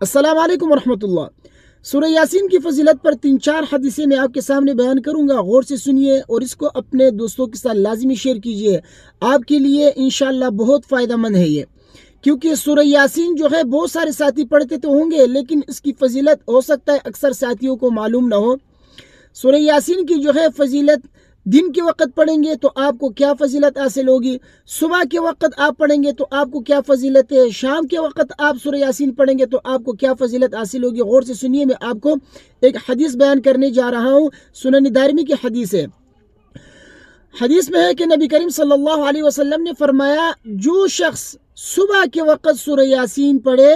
अस्सलाम वालेकुम वरहमतुल्लाह। सूरह यासीन की फजीलत पर 3-4 हदीसें मैं आपके सामने बयान करूंगा। गौर से सुनिए और इसको अपने दोस्तों के साथ लाजमी शेयर कीजिए। आपके लिए इंशाअल्लाह बहुत फ़ायदेमंद है ये, क्योंकि सूरह यासीन जो है बहुत सारे साथी पढ़ते तो होंगे, लेकिन इसकी फजीलत हो सकता है अक्सर साथियों को मालूम ना हो। सूरह यासीन की जो है फजीलत दिन के वक़्त पढ़ेंगे तो आपको क्या फजीलत हासिल होगी, सुबह के वक़्त आप पढ़ेंगे तो आपको क्या फजीलत है, शाम के वक़्त आप सूरह यासीन पढ़ेंगे तो आपको क्या फजीलत हासिल होगी। गौर से सुनिए, मैं आपको एक हदीस बयान करने जा रहा हूँ। सुनन दारिमी की हदीस है। हदीस में है कि नबी करीम सल्लल्लाहु अलैहि वसल्लम ने फरमाया, जो शख्स सुबह के वक़्त सूरह यासीन पढ़े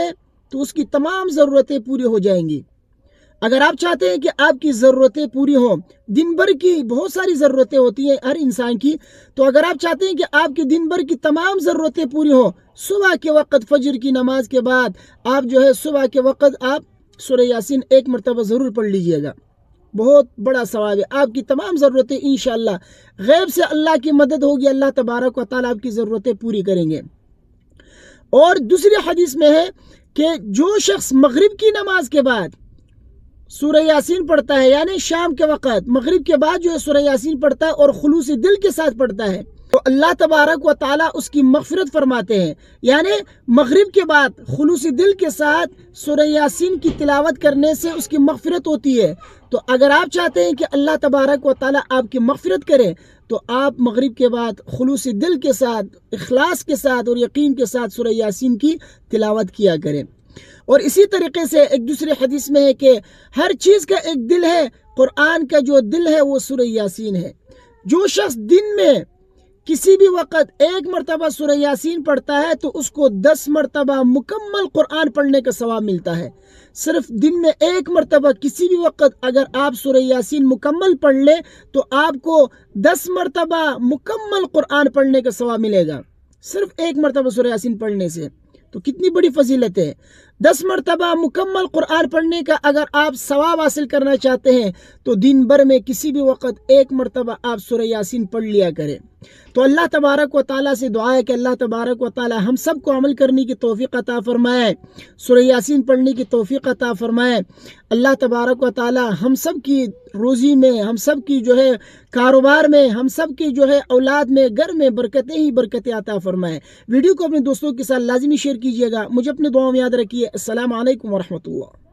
तो उसकी तमाम ज़रूरतें पूरी हो जाएंगी। अगर आप चाहते हैं कि आपकी ज़रूरतें पूरी हों, दिन भर की बहुत सारी ज़रूरतें होती हैं हर इंसान की, तो अगर आप चाहते हैं कि आपकी दिन भर की तमाम ज़रूरतें पूरी हों, सुबह के वक़्त फजर की नमाज के बाद आप जो है सुबह के वक़्त आप सूरह यासीन एक मरतबा ज़रूर पढ़ लीजिएगा। बहुत बड़ा सवाब है। आपकी तमाम ज़रूरतें इंशाअल्लाह गैब से अल्लाह की मदद होगी, अल्लाह तबारक व तआला आपकी ज़रूरतें पूरी करेंगे। और दूसरी हदीस में है कि जो शख्स मगरिब की नमाज के बाद सूरह यासीन पढ़ता है, यानी शाम के वक़्त मगरिब के बाद जो है सूरह यासीन पढ़ता है और खुलूस दिल के साथ पढ़ता है, तो अल्लाह तबारक व तआला उसकी मग़फ़िरत फरमाते हैं। यानी मगरिब के बाद खुलूस दिल के साथ सूरह यासीन की तिलावत करने से उसकी मग़फ़िरत होती है। तो अगर आप चाहते हैं कि अल्लाह तबारक व तआला आपकी मग़फ़िरत करे, तो आप मगरिब के बाद खुलूस दिल के साथ, इखलास के साथ और यकीन के साथ सूरह यासीन की तिलावत किया करें। और इसी तरीके से एक दूसरे हदीस में है कि हर चीज़ का एक दिल है, कुरान का जो दिल है वो सूरह यासीन है। जो शख्स दिन में किसी भी वक़्त एक मरतबा सूरह यासीन पढ़ता है तो उसको 10 मरतबा मुकम्मल कुरान पढ़ने का सवाब मिलता है। सिर्फ दिन में एक मरतबा किसी भी वक़्त अगर आप सूरह यासीन मुकम्मल पढ़ ले तो आपको 10 मरतबा मुकम्मल कुरान पढ़ने का सवाब मिलेगा, सिर्फ एक मरतबा सूरह यासीन पढ़ने से। तो कितनी बड़ी फजीलत है। 10 मरतबा मुकम्मल कुरान पढ़ने का अगर आप सवाब हासिल करना चाहते हैं तो दिन भर में किसी भी वक़्त एक मरतबा आप सूरह यासीन पढ़ लिया करें। तो अल्लाह तबारक व तआला से दुआ है कि अल्लाह तबारक व तआला हम सब को अमल करने की तौफीक अता फरमाए, सूरह यासीन पढ़ने की तौफीक अता फरमाए। अल्लाह तबारक व तआला हम सब की रोज़ी में, हम सब की जो है कारोबार में, हम सब की जो है औलाद में, घर में बरकतें ही बरकतें अता फरमाए। वीडियो को अपने दोस्तों के साथ लाजमी शेयर कीजिएगा। मुझे अपने दुआओं में याद रखिए। अस्सलाम वालेकुम वरहमतुल्लाह।